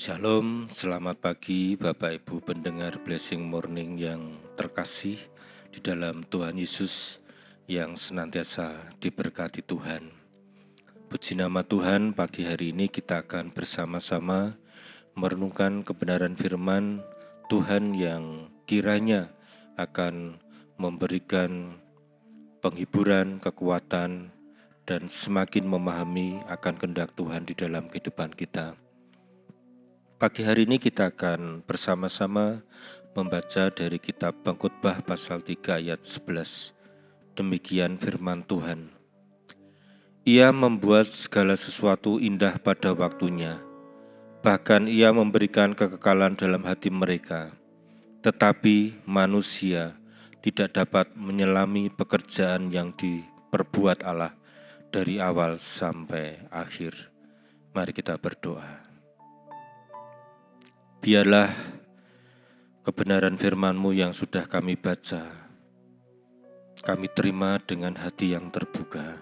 Shalom, selamat pagi Bapak Ibu pendengar Blessing Morning yang terkasih di dalam Tuhan Yesus yang senantiasa diberkati Tuhan. Puji nama Tuhan, pagi hari ini kita akan bersama-sama merenungkan kebenaran firman Tuhan yang kiranya akan memberikan penghiburan, kekuatan, dan semakin memahami akan kehendak Tuhan di dalam kehidupan kita. Pagi hari ini kita akan bersama-sama membaca dari kitab Pengkhotbah pasal 3 ayat 11. Demikian firman Tuhan. Ia membuat segala sesuatu indah pada waktunya, bahkan ia memberikan kekekalan dalam hati mereka. Tetapi manusia tidak dapat menyelami pekerjaan yang diperbuat Allah dari awal sampai akhir. Mari kita berdoa. Biarlah kebenaran firman-Mu yang sudah kami baca, kami terima dengan hati yang terbuka,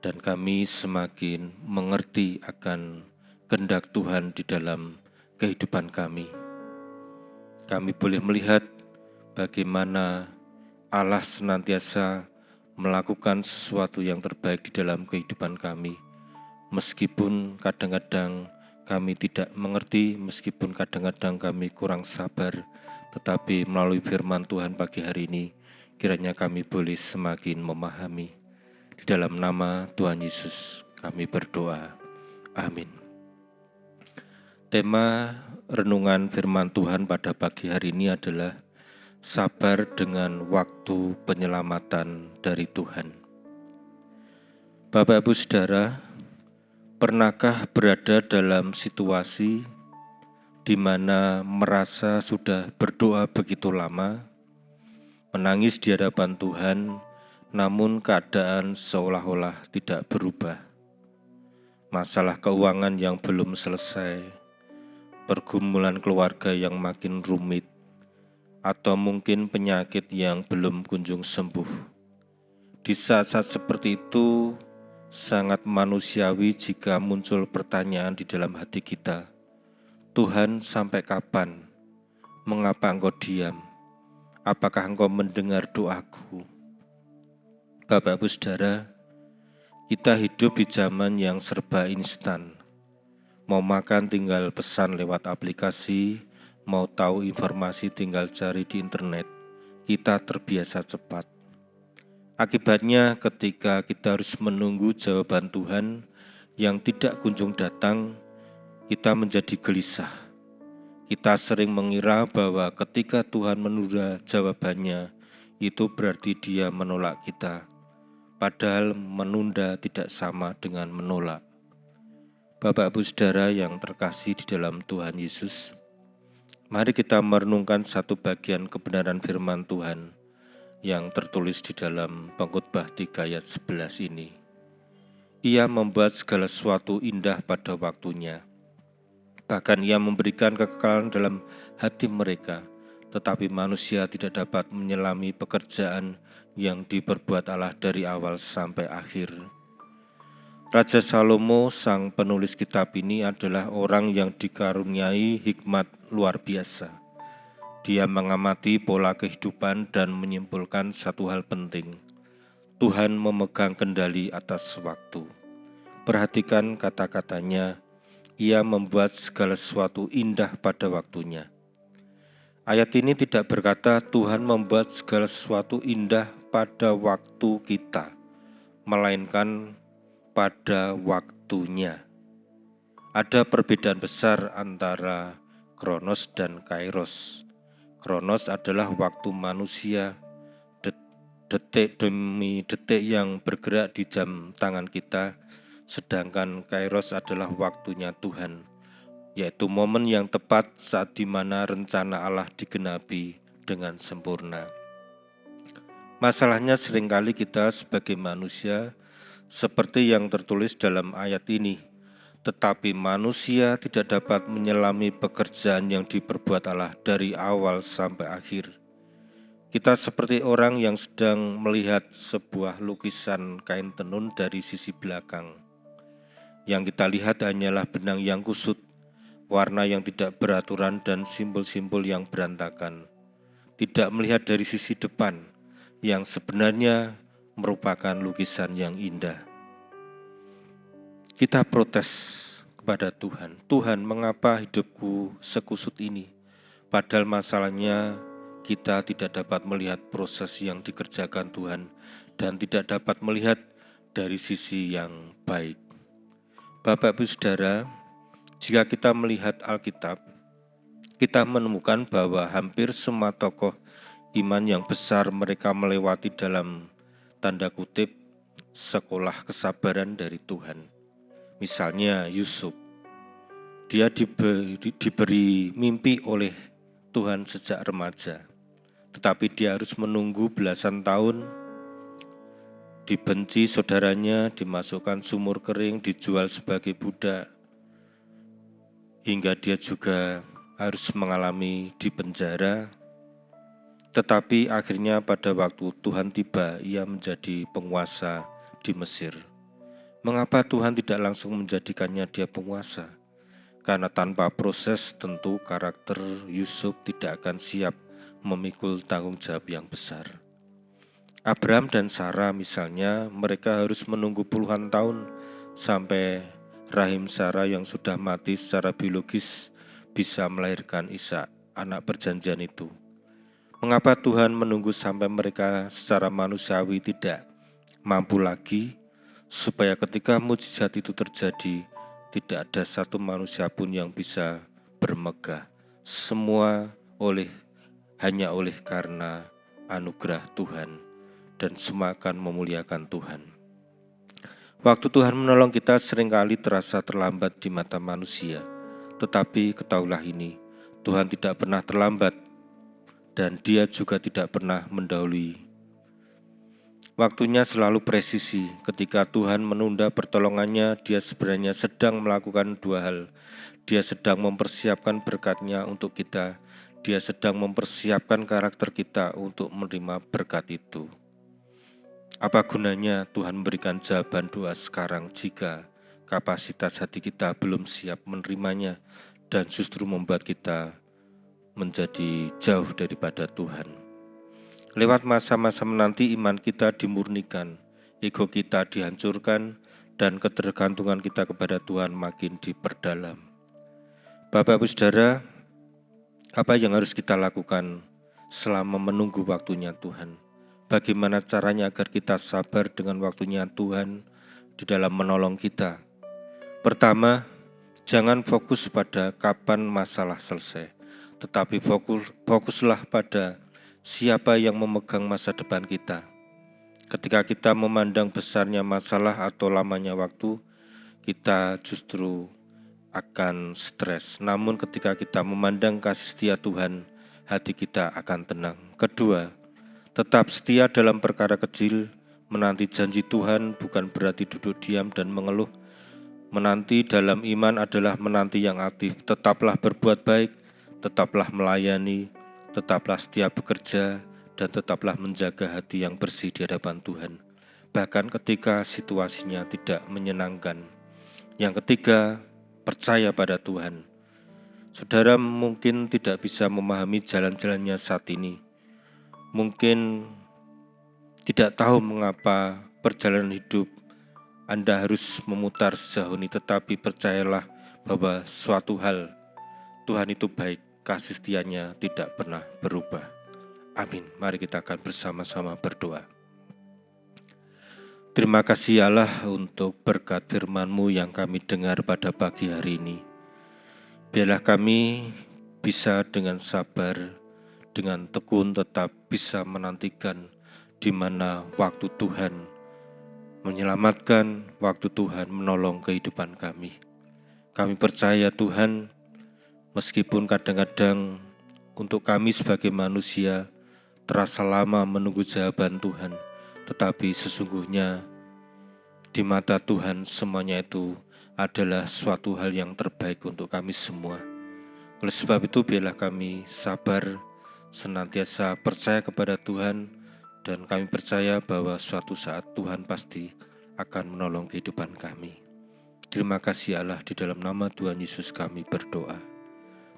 dan kami semakin mengerti akan kehendak Tuhan di dalam kehidupan kami. Kami boleh melihat bagaimana Allah senantiasa melakukan sesuatu yang terbaik di dalam kehidupan kami, meskipun kadang-kadang kami tidak mengerti, meskipun kadang-kadang kami kurang sabar, tetapi melalui firman Tuhan pagi hari ini, kiranya kami boleh semakin memahami. Di dalam nama Tuhan Yesus kami berdoa. Amin. Tema renungan firman Tuhan pada pagi hari ini adalah sabar dengan waktu penyelamatan dari Tuhan. Bapak Ibu Saudara, pernahkah berada dalam situasi di mana merasa sudah berdoa begitu lama, menangis di hadapan Tuhan, namun keadaan seolah-olah tidak berubah? Masalah keuangan yang belum selesai, pergumulan keluarga yang makin rumit, atau mungkin penyakit yang belum kunjung sembuh. Di saat-saat seperti itu, sangat manusiawi jika muncul pertanyaan di dalam hati kita. Tuhan, sampai kapan? Mengapa Engkau diam? Apakah Engkau mendengar doaku? Bapak Ibu Saudara, kita hidup di zaman yang serba instan. Mau makan tinggal pesan lewat aplikasi, mau tahu informasi tinggal cari di internet. Kita terbiasa cepat. Akibatnya ketika kita harus menunggu jawaban Tuhan yang tidak kunjung datang, kita menjadi gelisah. Kita sering mengira bahwa ketika Tuhan menunda jawabannya, itu berarti Dia menolak kita. Padahal menunda tidak sama dengan menolak. Bapak Ibu Saudara yang terkasih di dalam Tuhan Yesus, mari kita merenungkan satu bagian kebenaran firman Tuhan yang tertulis di dalam Pengkhotbah 3 ayat 11 ini. Ia membuat segala sesuatu indah pada waktunya. Bahkan ia memberikan kekekalan dalam hati mereka, tetapi manusia tidak dapat menyelami pekerjaan yang diperbuat Allah dari awal sampai akhir. Raja Salomo, sang penulis kitab ini, adalah orang yang dikaruniai hikmat luar biasa. Dia mengamati pola kehidupan dan menyimpulkan satu hal penting. Tuhan memegang kendali atas waktu. Perhatikan kata-katanya, ia membuat segala sesuatu indah pada waktunya. Ayat ini tidak berkata Tuhan membuat segala sesuatu indah pada waktu kita, melainkan pada waktunya. Ada perbedaan besar antara Kronos dan Kairos. Kronos adalah waktu manusia, detik demi detik yang bergerak di jam tangan kita, sedangkan Kairos adalah waktunya Tuhan, yaitu momen yang tepat saat di mana rencana Allah digenapi dengan sempurna. Masalahnya seringkali kita sebagai manusia, seperti yang tertulis dalam ayat ini, tetapi manusia tidak dapat menyelami pekerjaan yang diperbuat Allah dari awal sampai akhir. Kita seperti orang yang sedang melihat sebuah lukisan kain tenun dari sisi belakang. Yang kita lihat hanyalah benang yang kusut, warna yang tidak beraturan dan simbol-simbol yang berantakan. Tidak melihat dari sisi depan yang sebenarnya merupakan lukisan yang indah. Kita protes kepada Tuhan. Tuhan, mengapa hidupku sekusut ini? Padahal masalahnya kita tidak dapat melihat proses yang dikerjakan Tuhan dan tidak dapat melihat dari sisi yang baik. Bapak Ibu Saudara, jika kita melihat Alkitab, kita menemukan bahwa hampir semua tokoh iman yang besar mereka melewati dalam tanda kutip sekolah kesabaran dari Tuhan. Misalnya Yusuf, dia diberi mimpi oleh Tuhan sejak remaja, tetapi dia harus menunggu belasan tahun, dibenci saudaranya, dimasukkan sumur kering, dijual sebagai budak, hingga dia juga harus mengalami di penjara. Tetapi akhirnya pada waktu Tuhan tiba, ia menjadi penguasa di Mesir. Mengapa Tuhan tidak langsung menjadikannya dia penguasa? Karena tanpa proses tentu karakter Yusuf tidak akan siap memikul tanggung jawab yang besar. Abraham dan Sarah misalnya, mereka harus menunggu puluhan tahun sampai rahim Sarah yang sudah mati secara biologis bisa melahirkan Ishak, anak perjanjian itu. Mengapa Tuhan menunggu sampai mereka secara manusiawi tidak mampu lagi, supaya ketika mukjizat itu terjadi, tidak ada satu manusia pun yang bisa bermegah. Semua hanya oleh karena anugerah Tuhan, dan semua akan memuliakan Tuhan. Waktu Tuhan menolong kita seringkali terasa terlambat di mata manusia, tetapi ketahuilah ini, Tuhan tidak pernah terlambat, dan Dia juga tidak pernah mendahului. Waktunya selalu presisi. Ketika Tuhan menunda pertolongannya, Dia sebenarnya sedang melakukan dua hal. Dia sedang mempersiapkan berkat-Nya untuk kita. Dia sedang mempersiapkan karakter kita untuk menerima berkat itu. Apa gunanya Tuhan memberikan jawaban doa sekarang jika kapasitas hati kita belum siap menerimanya dan justru membuat kita menjadi jauh daripada Tuhan. Lewat masa-masa menanti iman kita dimurnikan, ego kita dihancurkan, dan ketergantungan kita kepada Tuhan makin diperdalam. Bapak Ibu Saudara, apa yang harus kita lakukan selama menunggu waktunya Tuhan? Bagaimana caranya agar kita sabar dengan waktunya Tuhan di dalam menolong kita? Pertama, jangan fokus pada kapan masalah selesai, tetapi fokuslah pada siapa yang memegang masa depan kita. Ketika kita memandang besarnya masalah atau lamanya waktu, kita justru akan stres. Namun ketika kita memandang kasih setia Tuhan, hati kita akan tenang. Kedua, tetap setia dalam perkara kecil. Menanti janji Tuhan bukan berarti duduk diam dan mengeluh. Menanti dalam iman adalah menanti yang aktif. Tetaplah berbuat baik, tetaplah melayani, tetaplah setia bekerja, dan tetaplah menjaga hati yang bersih di hadapan Tuhan. Bahkan ketika situasinya tidak menyenangkan. Yang ketiga, percaya pada Tuhan. Saudara mungkin tidak bisa memahami jalan-jalannya saat ini. Mungkin tidak tahu mengapa perjalanan hidup Anda harus memutar sejauh ini, tetapi percayalah bahwa suatu hal, Tuhan itu baik. Kasih setianya tidak pernah berubah. Amin. Mari kita akan bersama-sama berdoa. Terima kasih Allah untuk berkat firman-Mu yang kami dengar pada pagi hari ini. Biarlah kami bisa dengan sabar, dengan tekun tetap bisa menantikan di mana waktu Tuhan menyelamatkan, waktu Tuhan menolong kehidupan kami. Kami percaya Tuhan, meskipun kadang-kadang untuk kami sebagai manusia terasa lama menunggu jawaban Tuhan, tetapi sesungguhnya di mata Tuhan semuanya itu adalah suatu hal yang terbaik untuk kami semua. Oleh sebab itu biarlah kami sabar, senantiasa percaya kepada Tuhan, dan kami percaya bahwa suatu saat Tuhan pasti akan menolong kehidupan kami. Terima kasih Allah, di dalam nama Tuhan Yesus kami berdoa.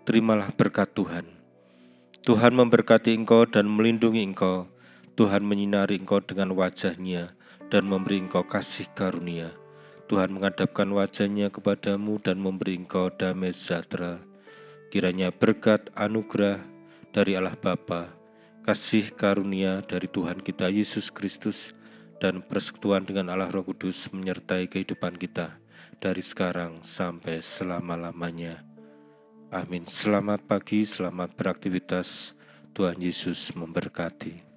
Terimalah berkat Tuhan. Tuhan memberkati engkau dan melindungi engkau. Tuhan menyinari engkau dengan wajah-Nya dan memberi engkau kasih karunia. Tuhan menghadapkan wajah-Nya kepadamu dan memberi engkau damai sejahtera. Kiranya berkat anugerah dari Allah Bapa, kasih karunia dari Tuhan kita Yesus Kristus, dan persekutuan dengan Allah Roh Kudus menyertai kehidupan kita dari sekarang sampai selama-lamanya. Amin. Selamat pagi, selamat beraktivitas. Tuhan Yesus memberkati.